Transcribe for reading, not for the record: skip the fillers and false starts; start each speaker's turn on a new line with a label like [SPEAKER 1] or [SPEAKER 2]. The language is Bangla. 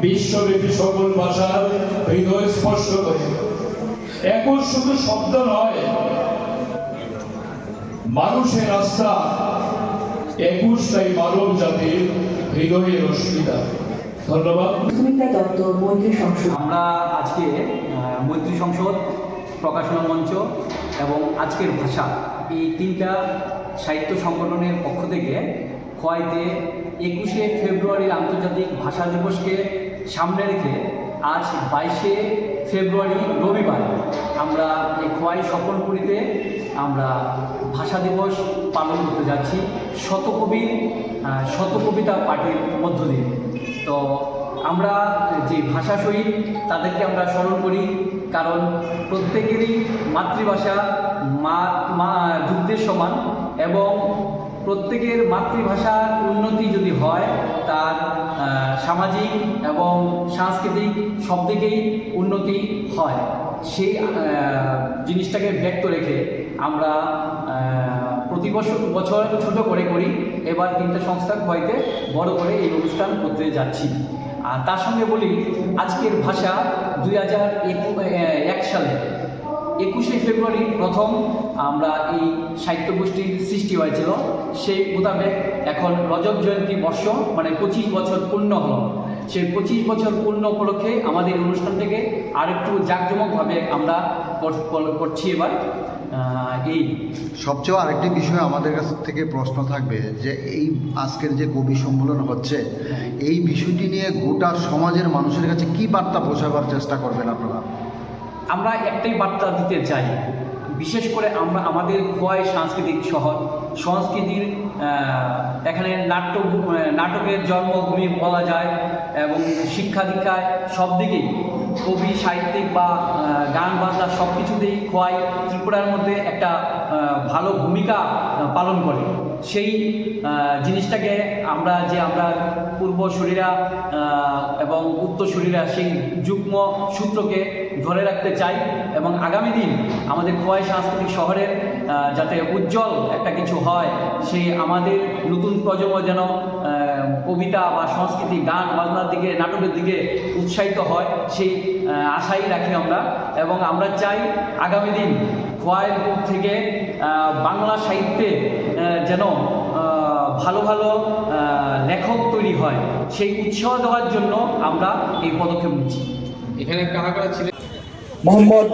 [SPEAKER 1] বিশ্বব্যাপী সকল ভাষার হৃদয় স্পর্শ করে। এখন শুধু শব্দ নয়, মানুষের আস্থা, একুশটাই মানব জাতির হৃদয়ের অস্মিতা। ধন্যবাদ।
[SPEAKER 2] আমরা আজকে মৈত্রী সংসদ, প্রকাশনা মঞ্চ এবং আজকের ভাষা, এই তিনটা সাহিত্য সংগঠনের পক্ষ থেকে খোয়াইতে 21শে ফেব্রুয়ারির আন্তর্জাতিক ভাষা দিবসকে সামনে রেখে আজ 22শে ফেব্রুয়ারি রবিবার আমরা এই খোয়াই স্বপনপুরীতে আমরা ভাষা দিবস পালন করতে যাচ্ছি শত কবিতা পাঠের মধ্য দিয়ে। তো আমরা যে ভাষা শহীদ তাদেরকে আমরা স্মরণ করি, কারণ প্রত্যেকেরই মাতৃভাষা যুদ্ধের সমান এবং প্রত্যেকের মাতৃভাষার উন্নতি যদি হয় তার সামাজিক এবং সাংস্কৃতিক সব দিকেই উন্নতি হয়। সেই জিনিসটাকে ব্যক্ত রেখে আমরা প্রতি বছর ছোট করে করি, এবার তিনটা সংস্থা খোয়াইতে বড় করে এই অনুষ্ঠান করতে যাচ্ছি। আর তার সঙ্গে বলি, আজকের ভাষা 2001 সালে 21শে ফেব্রুয়ারি প্রথম আমরা এই সাহিত্য গোষ্ঠীর সৃষ্টি হয়েছিল। সেই মোতাবেক এখন রজত জয়ন্তী বর্ষ মানে 25 বছর পূর্ণ হলো। সেই 25 বছর পূর্ণ উপলক্ষে আমাদের অনুষ্ঠানটাকে আরেকটু জাঁকজমকভাবে আমরা করছি এবার। এই
[SPEAKER 3] সবচেয়ে আরেকটি বিষয় আমাদের কাছ থেকে প্রশ্ন থাকবে যে এই আজকের যে কবি সম্মেলন হচ্ছে, এই বিষয়টি নিয়ে গোটা সমাজের মানুষের কাছে কি বার্তা পৌঁছাবার চেষ্টা করবেন আপনারা?
[SPEAKER 2] আমরা একটাই বার্তা দিতে চাই, বিশেষ করে আমরা আমাদের খোয়াই সাংস্কৃতিক শহর, সংস্কৃতির এখানে নাটকের জন্মভূমি বলা যায় এবং শিক্ষা দীক্ষায় সব দিকেই কবি সাহিত্যিক বা গান বাজনা সব কিছুতেই খোয়াই ত্রিপুরার মধ্যে একটা ভালো ভূমিকা পালন করে। সেই জিনিসটাকে আমরা পূর্বসূরীরা এবং উত্তরসূরীরা সেই যুগ্ম সূত্রকে ধরে রাখতে চাই এবং আগামী দিন আমাদের খোয়াই সাংস্কৃতিক শহরের যাতে উজ্জ্বল একটা কিছু হয়, সেই আমাদের নতুন প্রজন্ম যেন কবিতা বা সংস্কৃতি গান বাজনার দিকে নাটকের দিকে উৎসাহিত হয়, সেই আশাই রাখি আমরা। এবং আমরা চাই আগামী দিন খোয়াইয়ের বুক থেকে বাংলা সাহিত্যে যেন ভালো ভালো লেখক তৈরি হয়, সেই উৎসাহ দেওয়ার জন্য আমরা এই পদক্ষেপ নিচ্ছি।
[SPEAKER 1] এখানে কারা কারা ছিলেন?
[SPEAKER 4] মোহাম্মদ